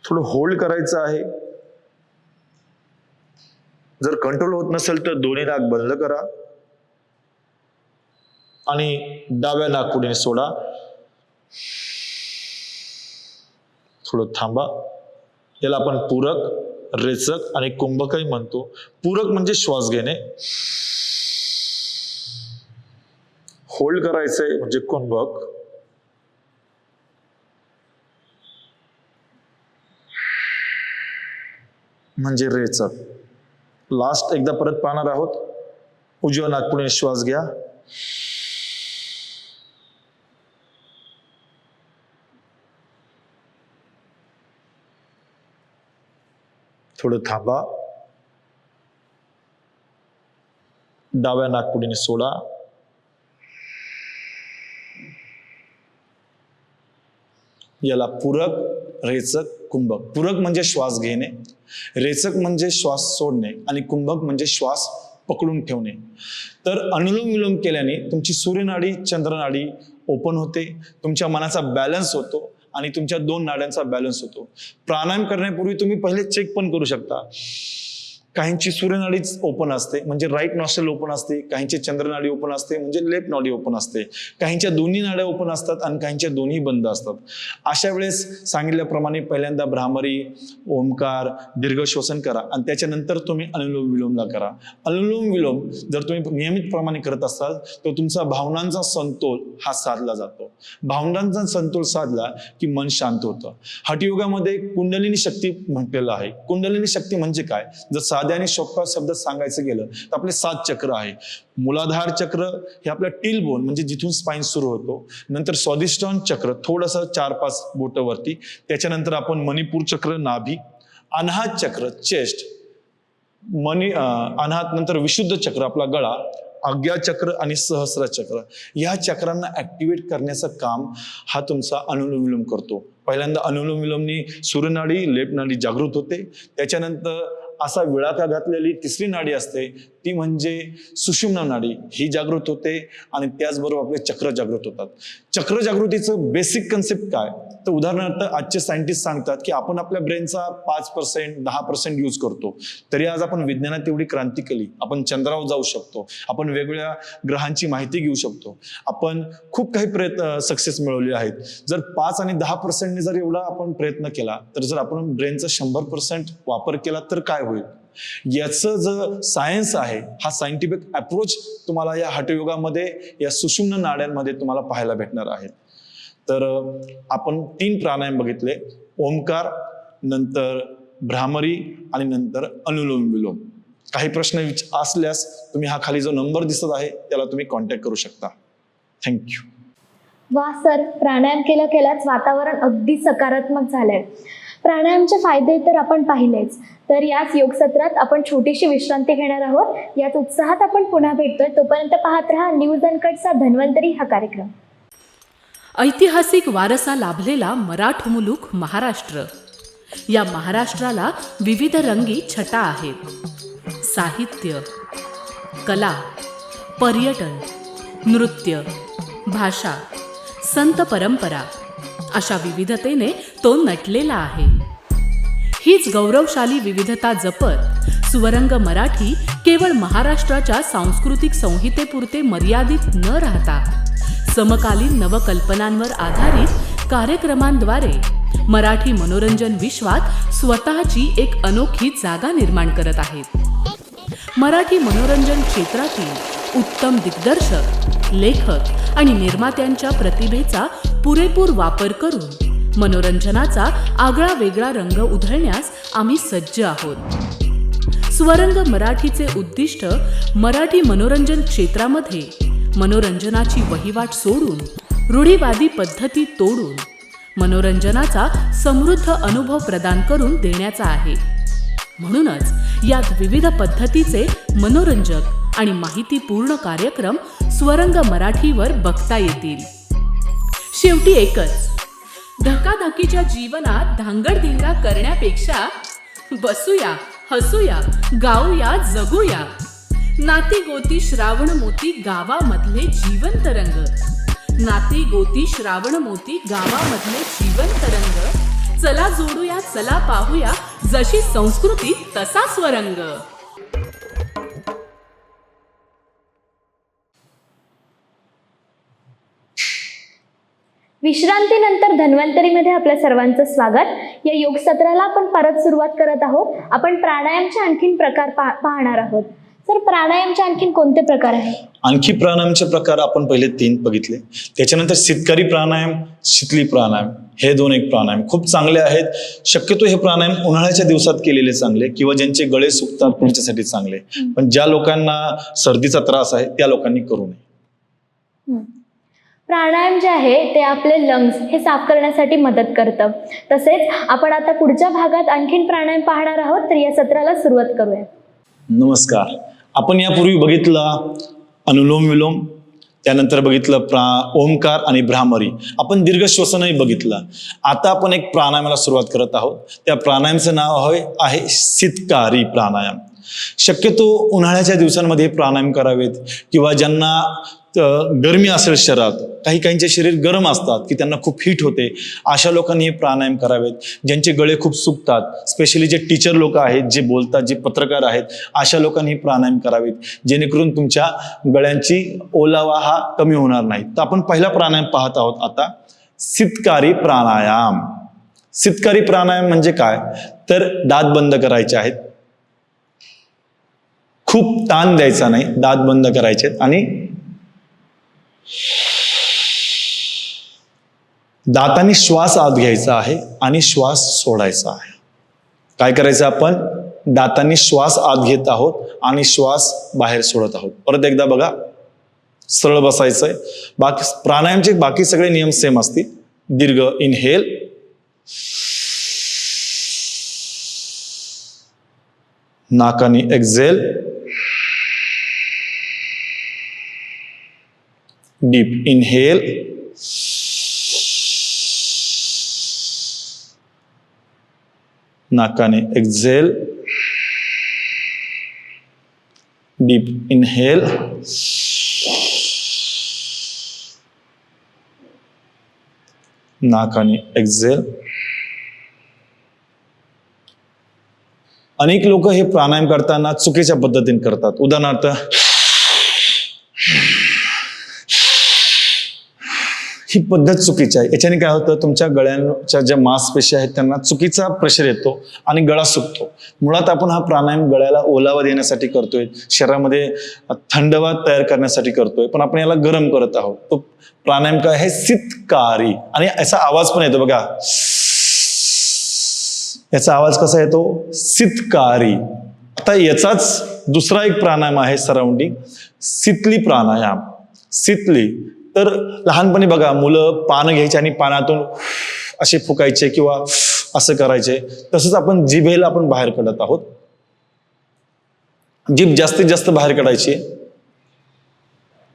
थोडं होल्ड करायचं आहे जर कंट्रोल होत नसेल तर दोन्ही नाक बंद करा आणि डाव्या नाकपुडीने सोडा. थोडं थांबा. याला आपण पूरक, रेचक आणि कुंभकही म्हणतो. पूरक म्हणजे श्वास घेणे, होल्ड करायचंय म्हणजे कुंभक, म्हणजे रेचक. लास्ट एकदा परत पाहणार आहोत. उजव्या नाकपुडीने श्वास घ्या, थोडं थांबा, डाव्या नाकपुडीने सोडा, याला पूरक, रेचक, कुंभक. पूरक म्हणजे श्वास घेणे, रेचक म्हणजे श्वास सोडणे आणि कुंभक म्हणजे श्वास पकडून ठेवणे. तर अनुलोम विलोम केल्याने तुमची सूर्यनाडी, चंद्रनाडी ओपन होते, तुमच्या मनाचा बॅलन्स होतो आणि तुमच्या 2 नाड्यांचा बॅलन्स होतो. प्राणायाम करण्यापूर्वी तुम्ही पहिले चेक पण करू शकता. काहींची सूर्यनाडीच ओपन असते म्हणजे राईट नॉस्ट्रेल ओपन असते, काहींची चंद्रनाडी ओपन असते म्हणजे लेफ्ट नाडी ओपन असते, काहींच्या दोन्ही नाड्या ओपन असतात आणि काहींच्या दोन्ही बंद असतात. अशा वेळेस सांगितल्याप्रमाणे पहिल्यांदा भ्रामरी, ओमकार, दीर्घ श्वसन करा आणि त्याच्यानंतर तुम्ही अनुलोम विलोमला करा. अनुलोम विलोम जर तुम्ही नियमितप्रमाणे करत असाल तर तुमचा भावनांचा समतोल हा साधला जातो. भावनांचा समतोल साधला की मन शांत होतं. हठयोगामध्ये कुंडलिनी शक्ती म्हटलेलं आहे. कुंडलिनी शक्ती म्हणजे काय? जर साध्या आणि सोप्या शब्दात सांगायचं गेलं तर आपले 7 चक्र आहे. मूलाधार चक्र हे आपलं टील बोन म्हणजे जिथून स्पाइन सुरू होतो, नंतर स्वादिष्टान चक्र थोडंसं 4-5 बोट वरती, त्याच्यानंतर आपण मणिपूर चक्र नाभी, अनाहत चक्र चेस्ट, अनाहत नंतर विशुद्ध चक्र आपला गळा, आज्ञा चक्र आणि सहस्र चक्र. या चक्रांना ऍक्टिव्हेट करण्याचं काम हा तुमचा अनुलोम विलोम करतो. पहिल्यांदा अनुलोम विलोमनी सूर्यनाडी, लेफ्ट नाडी जागृत होते. त्याच्यानंतर असा विळाका घातलेली 3री नाडी असते ती म्हणजे सुषुम्ना नाडी, ही जागृत होते आणि त्याचबरोबर आपले चक्र जागृत होतात. चक्र जागृतीचं बेसिक कन्सेप्ट काय? तर उदाहरणार्थ आजचे सायंटिस्ट सांगतात की आपण आपल्या ब्रेनचा 5%, 10% यूज करतो. तरी आज आपण विज्ञानात एवढी क्रांती केली. आपण चंद्रावर जाऊ शकतो, आपण वेगवेगळ्या ग्रहांची माहिती घेऊ शकतो, आपण खूप काही प्रयत्न सक्सेस मिळवले आहेत. जर 5 आणि 10% जर एवढा आपण प्रयत्न केला तर जर आपण ब्रेनचा 100% वापर केला तर काय होईल? याचं जो सायन्स आहे हा सायंटिफिक अप्रोच तुम्हाला या हठयोगामध्ये, या सुषुम्ना नाड्यांमध्ये तुम्हाला पाहायला भेटणार आहे. तर आपण 3 प्राणायाम बघितले, ओमकार, नंतर भ्रामरी आणि नंतर अनुलोम विलोम. काही प्रश्न असल्यास तुम्ही हा खाली जो नंबर दिसत आहे त्याला तुम्ही कॉन्टॅक्ट करू शकता. थँक्यू. वा सर, प्राणायाम केल्याच वातावरण अगदी सकारात्मक झालंय. प्राणायामचे फायदे तर आपण पाहिलेच, तर याच योग सत्रात आपण छोटीशी विश्रांती घेणार आहोत. याच उत्साहात आपण पुन्हा भेटतोय. तोपर्यंत पाहत रहा न्यूज अनकटचा धन्वंतरी हा कार्यक्रम. ऐतिहासिक वारसा लाभलेला मराठ मुलूक महाराष्ट्र. या महाराष्ट्राला विविध रंगी छटा आहेत. साहित्य, कला, पर्यटन, नृत्य, भाषा, संत परंपरा अशा विविधतेने तो नटलेला आहे. हीच गौरवशाली विविधता जपत स्वरंग मराठी केवळ महाराष्ट्राच्या सांस्कृतिक संहितेपुरते मर्यादित न राहता समकालीन नवकल्पनांवर आधारित कार्यक्रमांद्वारे मराठी मनोरंजन विश्वात स्वतःची एक अनोखी जागा निर्माण करत आहेत. मराठी मनोरंजन क्षेत्रातील उत्तम दिग्दर्शक, लेखक आणि निर्मात्यांच्या प्रतिभेचा पुरेपूर वापर करून मनोरंजनाचा आगळा वेगळा रंग उधळण्यास आम्ही सज्ज आहोत. स्वरंग मराठीचे उद्दिष्ट मराठी मनोरंजन क्षेत्रामध्ये मनोरंजनाची वहिवाट सोडून, रूढीवादी पद्धती तोडून मनोरंजनाचा समृद्ध अनुभव प्रदान करून देण्याचा आहे. म्हणूनच यात विविध पद्धतीचे मनोरंजक आणि माहितीपूर्ण कार्यक्रम स्वरंग मराठीवर बघता येतील. शेवटी एकच, धकाधकीच्या जीवनात धांगडधिंगा करण्यापेक्षा बसूया, हसूया, गाऊया, जगूया. नाती गोती श्रावण मोती गावामधले जीवंत रंग. नाती गोती श्रावण मोती गावामधले जीवंत रंग. चला जोडूया, चला पाहूया, जशी संस्कृती तसा स्वरंग. विश्रांतीनंतर धन्वंतरीमध्ये आपल्या सर्वांचं स्वागत. या योग सत्राला आपण परत सुरुवात करत आहोत. आपण प्राणायामचे आणखीन प्रकार पाहणार आहोत. सर, प्राणायामचे आणखीन कोणते प्रकार आहेत? आणखी प्राणायामचे प्रकार आपण पहिले 3 बघितले. त्याच्यानंतर शीतकारी प्राणायाम, शीतली प्राणायाम, हे 2 एक प्राणायाम खूप चांगले आहेत. शक्यतो हे प्राणायाम उन्हाळ्याच्या दिवसात केलेले चांगले, किंवा ज्यांचे गळे सुकतात त्यांच्यासाठी चांगले. पण ज्या लोकांना सर्दीचा त्रास आहे त्या लोकांनी करू नये. प्राणायाम जे आहे ते आपले लंग्स हे साफ करण्यासाठी मदत करतं. तसेच आपण आता पुढच्या भागात आणखीन प्राणायाम पाहणार आहोत. तर या सत्राला सुरुवात करूया. नमस्कार. आपण यापूर्वी बघितलं अनुलोम विलोम, त्यानंतर बघितलं ओमकार आणि भ्रामरी. आपण दीर्घ श्वसनही बघितलं. आता आपण एक प्राणायामाला सुरुवात करत आहोत. त्या प्राणायामचं नाव आहे शीतकारी प्राणायाम. शक्यतो उन्हाळ्याच्या दिवसांमध्ये प्राणायाम करावेत, किंवा ज्यांना गरमी असेल शरीरात, काहींचे शरीर गरम असतात की त्यांना खूप हीट होते, अशा लोकांनी हे प्राणायाम करावेत. ज्यांचे गळे खूप सुकतात, स्पेशली जे टीचर लोक आहेत, जे बोलतात, जे पत्रकार आहेत, अशा लोकांनी प्राणायाम करावेत, जेणेकरून तुमच्या गळ्यांची ओलावा हा कमी होणार नाही. तर आपण पहिला प्राणायाम पाहत आहोत आता, शीतकारी प्राणायाम. शीतकारी प्राणायाम म्हणजे काय, तर दात बंद करायचे आहेत, खूप ताण द्यायचा नाही, दात बंद करायचे आणि दातांनी श्वास आत घ्यायचा आहे आणि श्वास सोडायचा आहे. काय करायचं, आपण दातांनी श्वास आत घेत आहोत आणि श्वास बाहेर सोडत आहोत. परत एकदा बघा, सरळ बसायचंय. बाकी प्राणायामचे बाकी सगळे नियम सेम असतील. दीर्घ इनहेल, नाकानी एक्झेल, डीप इनहेल, नाकाने एक्झेल, डीप इनहेल, नाकाने एक्झेल. अनेक लोक हे प्राणायाम करताना चुकीच्या पद्धतीने करतात. उदाहरणार्थ, ही पद्धत चुकीची आहे. याच्याने काय होतं, तुमच्या गळ्यांच्या ज्या मांसपेशी आहेत त्यांना चुकीचा प्रेशर येतो आणि गळा सुकतो. मुळात आपण हा प्राणायाम गळ्याला ओलावा देण्यासाठी करतोय, शरीरामध्ये थंडवा तयार करण्यासाठी करतोय, पण आपण याला गरम करत आहोत. तो प्राणायाम काय आहे, शीतकारी. आणि याचा आवाज पण येतो बघा, याचा आवाज कसा येतो, शीतकारी. आता याचाच दुसरा एक प्राणायाम आहे सराउंडिंग, शीतली प्राणायाम. शीतली तर लहानपणी बघा, मुलं पान घ्यायचे आणि पानातून असे फुकायचे किंवा असं करायचे. तसंच आपण जिभेला आपण बाहेर काढत आहोत. जीभ जास्तीत जास्त बाहेर काढायची,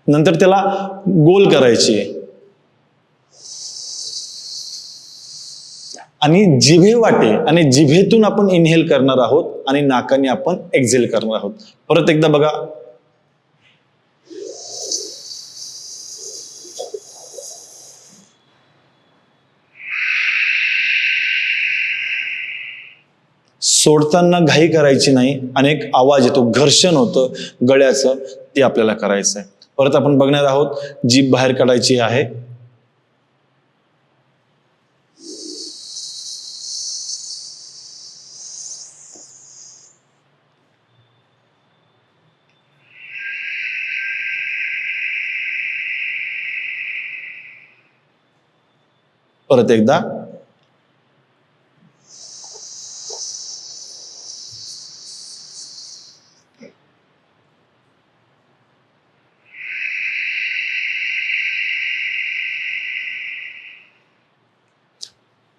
नंतर त्याला गोल करायची आणि जिभे वाटे आणि जिभेतून आपण इनहेल करणार आहोत आणि नाकाने आपण एक्झेल करणार आहोत. परत एकदा बघा, सोडताना घाई करायची नाही. अनेक आवाज येतो, घर्षण होतं गळ्याचं, ते आपल्याला करायचं आहे. परत आपण बघणार आहोत, जीभ बाहेर काढायची आहे. परत एकदा,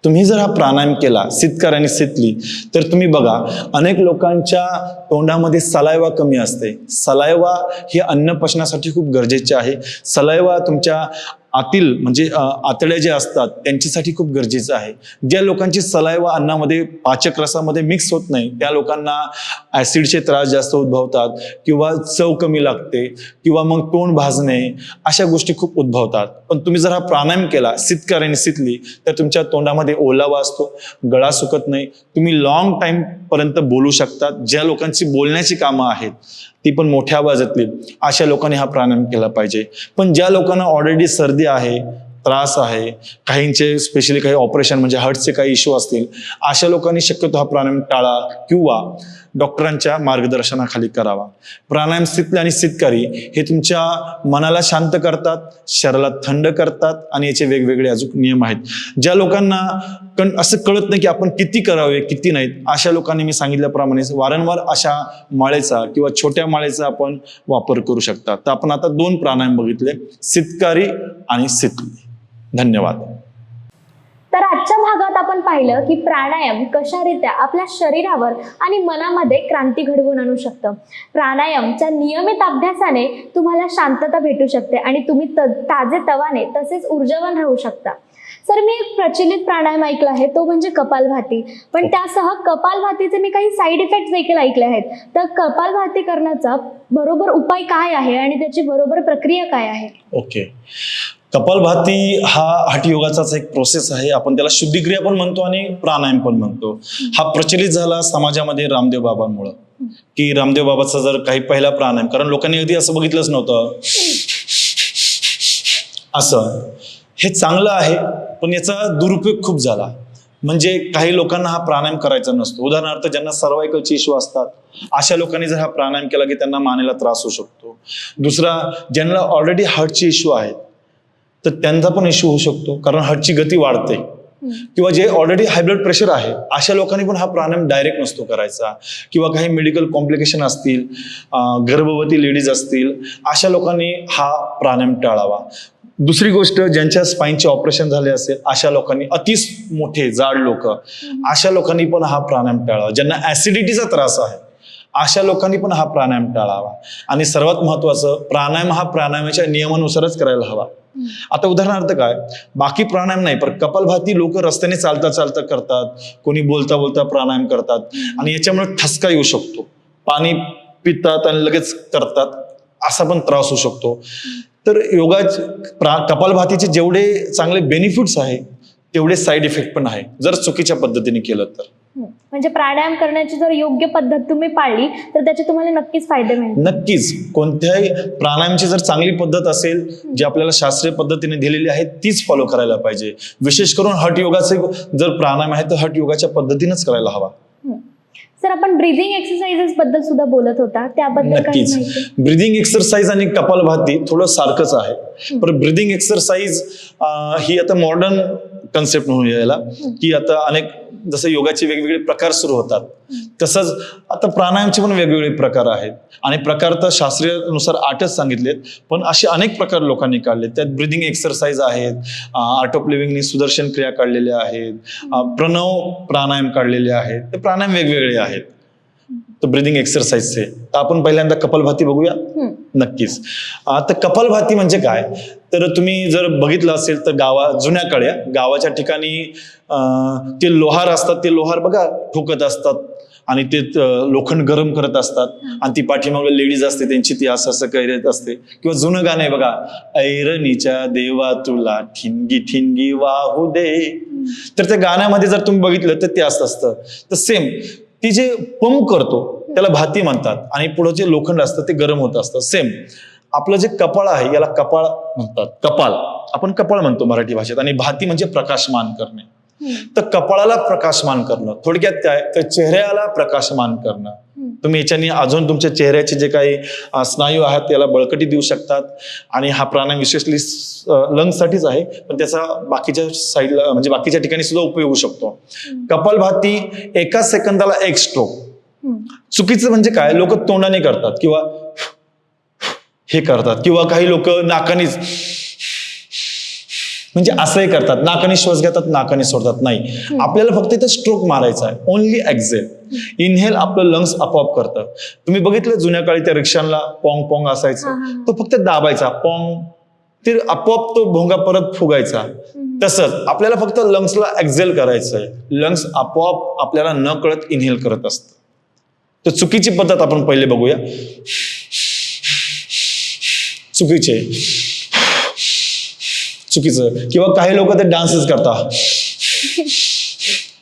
तुम्ही जर हा प्राणायाम केला, शीतकार आणि शीतली, तर तुम्ही बघा, अनेक लोकांच्या तोंडामध्ये सलायवा कमी असते. सलायवा हे अन्न पचनासाठी खूप गरजेचे आहे. सलायवा तुमच्या आतील म्हणजे आतड्या ज्या असतात त्यांच्यासाठी खूप गरजेचं आहे. ज्या लोकांची सलायवा अन्नामध्ये पाचक रसामध्ये मिक्स होत नाही त्या लोकांना ऍसिडचे त्रास जास्त उद्भवतात किंवा चव कमी लागते किंवा मग तोंड भाजणे अशा गोष्टी खूप उद्भवतात. पण तुम्ही जर हा प्राणायाम केला सितकार आणि सितली तर तुमच्या तोंडामध्ये ओलावा असतो, गळा सुकत नाही, तुम्ही लॉंग टाइम पर्यंत बोलू शकतात. ज्या लोकांची बोलण्याची कामं आहेत ती पण मोठ्या आवाजातली अशा लोकांनी हा प्राणायाम केला पाहिजे. पण ज्या लोकांना ऑलरेडी सर्दी आहे, त्रास आहे, काहींचे स्पेशली काही ऑपरेशन म्हणजे हार्टचे काही इश्यू असतील अशा लोकांनी शक्यतो हा प्राणायाम टाळा किंवा डॉक्टरांच्या मार्गदर्शनाखाली करावा. प्राणायाम सितली आणि सितकारी हे तुमच्या मनाला शांत करतात, शरीराला थंड करतात आणि याचे वेगवेगळे अजून नियम आहेत. ज्या लोकांना असं कळत नाही की आपण किती करावे किती नाहीत अशा लोकांनी मी सांगितल्याप्रमाणे वारंवार अशा माळेचा किंवा छोट्या माळेचा आपण वापर करू शकता. तर आपण आता 2 प्राणायाम बघितले, सितकारी आणि सितली. धन्यवाद. तर आजच्या भागात आपण पाहिलं की प्राणायाम कशारित्या आपल्या शरीरावर आणि मनामध्ये क्रांती घडवून आणू शकतं. प्राणायामच्या नियमित अभ्यासाने तुम्हाला शांतता भेटू शकते आणि तुम्ही ताजे तवाने तसेच ऊर्जावान राहू शकता. सर मी एक प्रचलित प्राणायाम ऐकला आहे तो म्हणजे कपालभाती, पण त्यासह कपालभातीचे मी काही साईड इफेक्ट्स देखील ऐकले आहेत. तर कपालभाती करण्याचा बरोबर उपाय काय आहे आणि त्याची बरोबर प्रक्रिया काय आहे? ओके, कपालभाती हा हठयोगाचाच एक प्रोसेस आहे. आपण त्याला शुद्धिक्रिया पण म्हणतो आणि प्राणायाम पण म्हणतो. हा प्रचलित झाला समाजामध्ये रामदेव बाबांमुळं, की रामदेव बाबाचा जर काही पहिला प्राणायाम, कारण लोकांनी अगदी असं बघितलंच नव्हतं असं. हे चांगलं आहे पण याचा दुरुपयोग खूप झाला. म्हणजे काही लोकांना हा प्राणायाम करायचा नसतो. उदाहरणार्थ ज्यांना सर्वायकलचे इश्यू असतात अशा लोकांनी जर हा प्राणायाम केला की त्यांना मानेला त्रास होऊ शकतो. दुसरा, ज्यांना ऑलरेडी हार्टचे इश्यू आहेत तर त्यांचा पण इश्यू होऊ शकतो कारण हार्टची गती वाढते. किंवा जे ऑलरेडी हाय ब्लड प्रेशर आहे अशा लोकांनी पण हा प्राणायाम डायरेक्ट नसतो करायचा. किंवा काही मेडिकल कॉम्प्लिकेशन असतील, गर्भवती लेडीज असतील अशा लोकांनी हा प्राणायाम टाळावा. दुसरी गोष्ट, ज्यांच्या स्पाईनचे ऑपरेशन झाले असेल अशा लोकांनी, अति मोठे जाड लोक अशा लोकांनी पण हा प्राणायाम टाळावा. ज्यांना ऍसिडिटीचा त्रास आहे अशा लोकांनी पण हा प्राणायाम टाळावा. आणि सर्वात महत्वाचं, प्राणायाम हा प्राणायामाच्या नियमानुसारच करायला हवा. आता उदाहरणार्थ काय, बाकी प्राणायाम नाही पण कपालभाती लोक रस्त्याने चालता चालता करतात, कोणी बोलता बोलता प्राणायाम करतात आणि याच्यामुळे ठसका येऊ शकतो. पाणी पितात आणि लगेच करतात असा पण त्रास होऊ शकतो. तर कपालभातीचे जेवढे चांगले बेनिफिट्स आहेत तेवढे साईड इफेक्ट पण आहे जर चुकीच्या पद्धतीने केलं तर. म्हणजे प्राणायाम करण्याची जर योग्य पद्धत तुम्ही पाळली तर त्याचे तुम्हाला नक्कीच फायदे मिळतील. नक्कीच. कोणत्याही प्राणायामची जर चांगली पद्धत असेल जी आपल्याला शास्त्रीय पद्धतीने दिलेली आहे तीच फॉलो करायला पाहिजे. विशेष करून हठ योगाचे जर प्राणायाम आहे तर हठ योगाच्या पद्धतीनेच करायला हवा. सर आपण ब्रीदिंग एक्सरसाइजेस बद्दल सुद्धा बोलत होता, त्याबद्दल काही नक्कीच. माहिती? ब्रीदिंग एक्सरसाइज आणि कपालभाती थोडं सारखंच आहे. पण ब्रीदिंग एक्सरसाइज ही आता मॉडर्न कन्सेप्ट म्हणून यायला की आता अनेक जसं योगाचे वेगवेगळे प्रकार सुरू होतात तसंच आता प्राणायामचे पण वेगवेगळे प्रकार आहेत. आणि प्रकार तर शास्त्रीयनुसार 8च सांगितलेत पण असे अनेक प्रकार लोकांनी काढले. त्यात ब्रीदिंग एक्सरसाइज आहेत, आर्ट ऑफ लिव्हिंगनी सुदर्शन क्रिया काढलेल्या आहेत, प्रणव प्राणायाम काढलेले आहेत. ते प्राणायाम वेगवेगळे आहेत तर ब्रीदिंग एक्सरसाइजचे. तर आपण पहिल्यांदा कपालभाती बघूया. नक्कीच. तर कपालभाती म्हणजे काय, तर तुम्ही जर बघितलं असेल तर जुन्या काळी गावाच्या ठिकाणी ते लोहार असतात, ते लोहार बघा ठोकत असतात आणि ते लोखंड गरम करत असतात आणि ती पाठीमागे लेडीज असते त्यांची ती असं करत असते. किंवा जुनं गाणं आहे बघा, ऐरणीच्या देवा तुला ठिणगी ठिणगी वाहू दे. तर त्या गाण्यामध्ये जर तुम्ही बघितलं तर ते असतं. तर सेम ती जे पंप करतो त्याला भाती म्हणतात आणि पुढे जे लोखंड असतं ते गरम होत असतं. सेम आपलं जे कपाळ आहे याला कपाळ म्हणतात. कपाल आपण कपाळ म्हणतो मराठी भाषेत आणि भाती म्हणजे प्रकाशमान करणे. तर कपाळाला प्रकाशमान करणं थोडक्यात काय, तर चेहऱ्याला प्रकाशमान करणं. तुम्ही याच्याने अजून तुमच्या चेहऱ्याचे जे काही स्नायू आहेत त्याला बळकटी देऊ शकतात. आणि हा प्राणायाम विशेषली लंग्ससाठीच आहे पण त्याचा बाकीच्या साईडला म्हणजे बाकीच्या ठिकाणी सुद्धा उपयोग होऊ शकतो. कपालभाती 1 सेकंदाला 1 स्ट्रोक. चुकीचं म्हणजे काय, लोक तोंडाने करतात किंवा हे करतात किंवा काही लोक नाकानीच म्हणजे असंही करतात, नाकाने श्वास घेतात नाकाने सोडतात. नाही, आपल्याला फक्त इथं स्ट्रोक मारायचा आहे. Only exhale. इनहेल आपलं लंग्स आपोआप करतं. तुम्ही बघितलं जुन्या काळी त्या रिक्षांना पॉंग पॉंग असायचं, तो फक्त दाबायचा पॉंग ते आपोआप तो भोंगा परत फुगायचा. तसंच आपल्याला फक्त लंग्सला एक्झेल करायचं आहे. लंग्स आपोआप आपल्याला न कळत इनहेल करत असतं. तर चुकीची पद्धत आपण पहिले बघूया. चुकीचं किंवा काही लोक ते डान्सच करतात,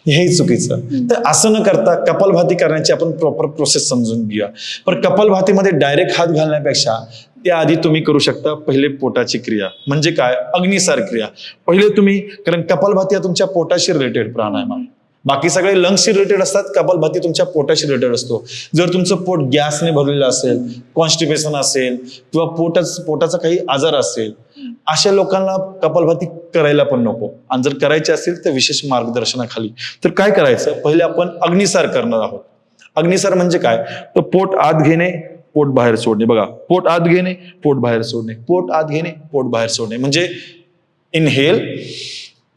हे चुकीचं. तर असं न करता कपालभाती करण्याची आपण प्रॉपर प्रोसेस समजून घेऊया. पण कपालभातीमध्ये डायरेक्ट हात घालण्यापेक्षा त्याआधी तुम्ही करू शकता पहिले पोटाची क्रिया. म्हणजे काय? अग्निसार क्रिया. पहिले तुम्ही, कारण कपालभाती हा तुमच्या पोटाशी रिलेटेड प्राणायाम आहे. बाकी सगळे लंग्सशी रिलेटेड असतात, कपालभाती तुमच्या पोटाशी रिलेटेड असतो. जर तुमचं पोट गॅसने भरलेलं असेल, कॉन्स्टिपेशन असेल किंवा पोटाचा काही आजार असेल, अशा लोकांना कपालभाती करायला पण नको. आणि जर करायची असेल तर विशेष मार्गदर्शनाखाली. तर काय करायचं? पहिले आपण अग्निसार करणार आहोत. अग्निसार म्हणजे काय? तर पोट आत घेणे, पोट बाहेर सोडणे. बघा, पोट आत घेणे, पोट बाहेर सोडणे, पोट आत घेणे, पोट बाहेर सोडणे. म्हणजे इनहेल,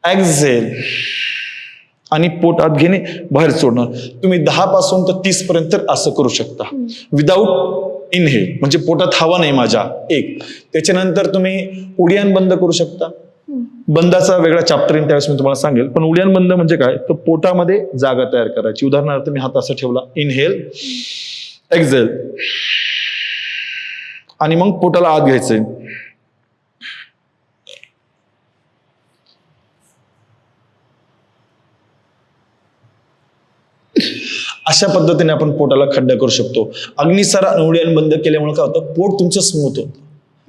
एक्झेल आणि पोट आत घेणे, बाहेर सोडणं. तुम्ही 10 पासून तर 30 पर्यंत असं करू शकता. विदाऊट इनहेल म्हणजे पोटात हवा नाही माझ्या, एक. त्याच्यानंतर तुम्ही उड्डाण बंद करू शकता. बंदाचा वेगळा चॅप्टर येईल, त्यावेळेस मी तुम्हाला सांगेल. पण उड्डाण बंद म्हणजे काय? तर पोटामध्ये जागा तयार करायची. उदाहरणार्थ मी हात असा ठेवला, इनहेल, एक्झेल, आणि मग पोटाला आत घ्यायचंय. अशा पद्धतीने आपण पोटाला खड्डा करू शकतो. अग्निसार आणि उड्डाण बंद केल्यामुळे काय होतं? पोट तुमचं स्मूथ होतं.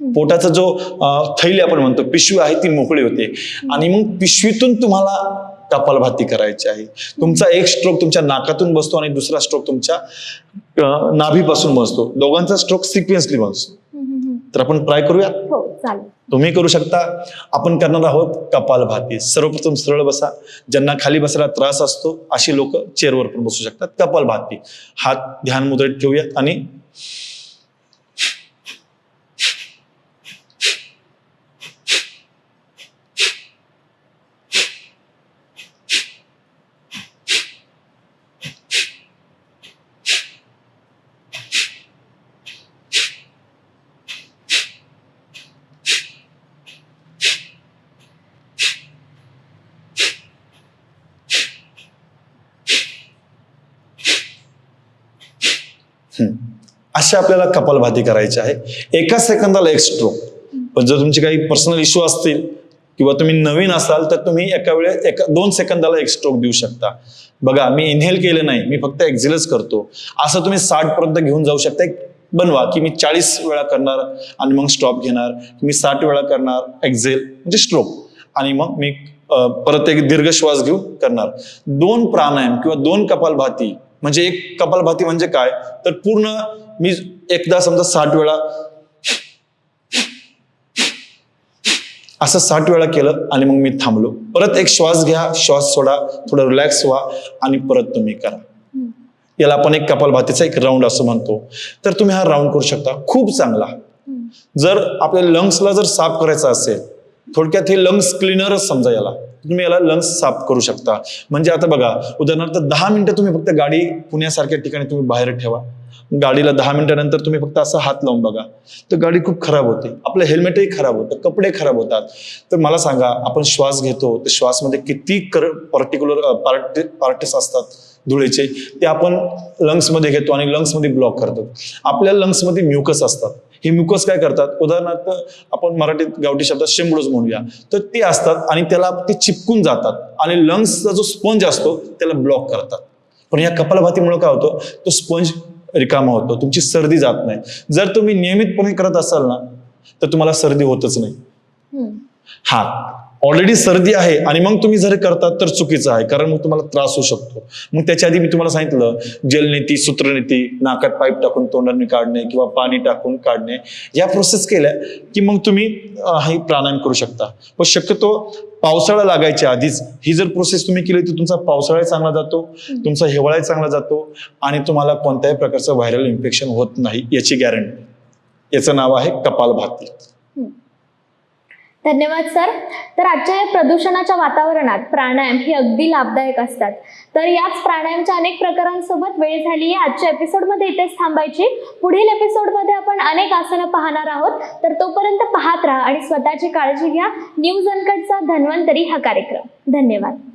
पोटाचा जो थैली आपण म्हणतो, पिशवी आहे, ती मोकळी होते. आणि मग पिशवीतून तुम्हाला कपालभाती करायची आहे. तुमचा एक स्ट्रोक तुमच्या नाकातून बसतो आणि दुसरा स्ट्रोक तुमच्या नाभीपासून बसतो. दोघांचा स्ट्रोक सिक्वेन्सली बसतो. तर आपण ट्राय करूया. हो, चालेल. तुम्ही करू शकता. आपण करणार आहोत कपालभाती. सर्वप्रथम सरळ बसा. ज्यांना खाली बसायला त्रास असतो अशी लोक चेअरवर पण बसू शकतात. कपालभाती. हात ध्यान मुद्रेत ठेवूयात आणि अशा आपल्याला कपालभाती करायची आहे. एका सेकंदाला एक स्ट्रोक. पण जर तुमचे काही पर्सनल इश्यू असतील किंवा तुम्ही नवीन असाल तर तुम्ही एका वेळेस 2 सेकंदाला एक स्ट्रोक देऊ शकता. बघा, मी इनहेल केलं नाही, मी फक्त एक्झेलच करतो. असं तुम्ही 60 पर्यंत घेऊन जाऊ शकता. बनवा की मी 40 वेळा करणार आणि मग स्टॉप घेणार, मी 60 वेळा करणार एक्झेल म्हणजे स्ट्रोक, आणि मग मी परत एक दीर्घ श्वास घेऊन करणार. 2 प्राणायाम किंवा 2 कपालभाती म्हणजे एक कपालभाती म्हणजे काय? तर पूर्ण मी एकदा समजा 60 वेळा असं 60 वेळा केलं आणि मग मी थांबलो. परत एक श्वास घ्या, श्वास सोडा, थोडं रिलॅक्स व्हा आणि परत तुम्ही करा. याला आपण एक कपालभातीचा एक राऊंड असं म्हणतो. तर तुम्ही हा राऊंड करू शकता. खूप चांगला. जर आपल्या लंग्सला जर साफ करायचं असेल, थोडक्यात हे लंग्स क्लीनरच समजा याला, तुम्ही याला लंग्स साफ करू शकता. म्हणजे आता बघा, उदाहरणार्थ 10 मिनिटं तुम्ही फक्त गाडी पुण्यासारख्या ठिकाणी तुम्ही बाहेर ठेवा. गाडीला 10 मिनिटानंतर तुम्ही फक्त असा हात लावून बघा, तर गाडी खूप खराब होते. आपलं हेल्मेटही खराब होतं, कपडे खराब होतात. तर मला सांगा, आपण श्वास घेतो तर श्वासमध्ये किती पर्टिक्युलर पार्टिस असतात धुळेचे, ते आपण लंग्समध्ये घेतो आणि लंग्समध्ये ब्लॉक करतो. आपल्या लंग्समध्ये म्युकस असतात. हे म्युकस काय करतात? उदाहरणार्थ आपण मराठीत गावठी शब्दात शेंबूडच म्हणूया, तर ते असतात आणि त्याला ते चिपकून जातात आणि लंग्सचा जो स्पंज असतो त्याला ब्लॉक करतात. पण या कपालभातीमुळे काय होतं? तो स्पंज रिकामा होतो, तुमची सर्दी जात नाही. जर तुम्ही नियमितपणे करत असाल ना तर तुम्हाला सर्दी होतच नाही. हा, ऑलरेडी सर्दी आहे आणि मग तुम्ही जर करतात तर चुकीचं आहे, कारण मग तुम्हाला त्रास होऊ शकतो. मग त्याच्या आधी मी तुम्हाला सांगितलं, जलनेती, सूत्रनेती, नाकात पाईप टाकून तोंडाने काढणे किंवा पाणी टाकून काढणे, या प्रोसेस केल्या की मग तुम्ही हे प्राणायाम करू शकता. पण शक्यतो पावसाळा लागायच्या आधीच ही जर प्रोसेस तुम्ही केली तर तुमचा पावसाळा चांगला जातो, तुमचा हिवाळा चांगला जातो आणि तुम्हाला कोणत्याही प्रकारचं व्हायरल इन्फेक्शन होत नाही, याची गॅरंटी. याचं नाव आहे कपालभाती. धन्यवाद सर. तर आजच्या या प्रदूषणाच्या वातावरणात प्राणायाम हे अगदी लाभदायक असतात. तर याच प्राणायामच्या अनेक प्रकारांसोबत वेळ झाली आहे आजच्या एपिसोडमध्ये इथेच थांबायची. पुढील एपिसोडमध्ये आपण अनेक आसनं पाहणार आहोत. तर तोपर्यंत पाहत राहा आणि स्वतःची काळजी घ्या. न्यूज अनकटचा धन्वंतरी हा कार्यक्रम. धन्यवाद.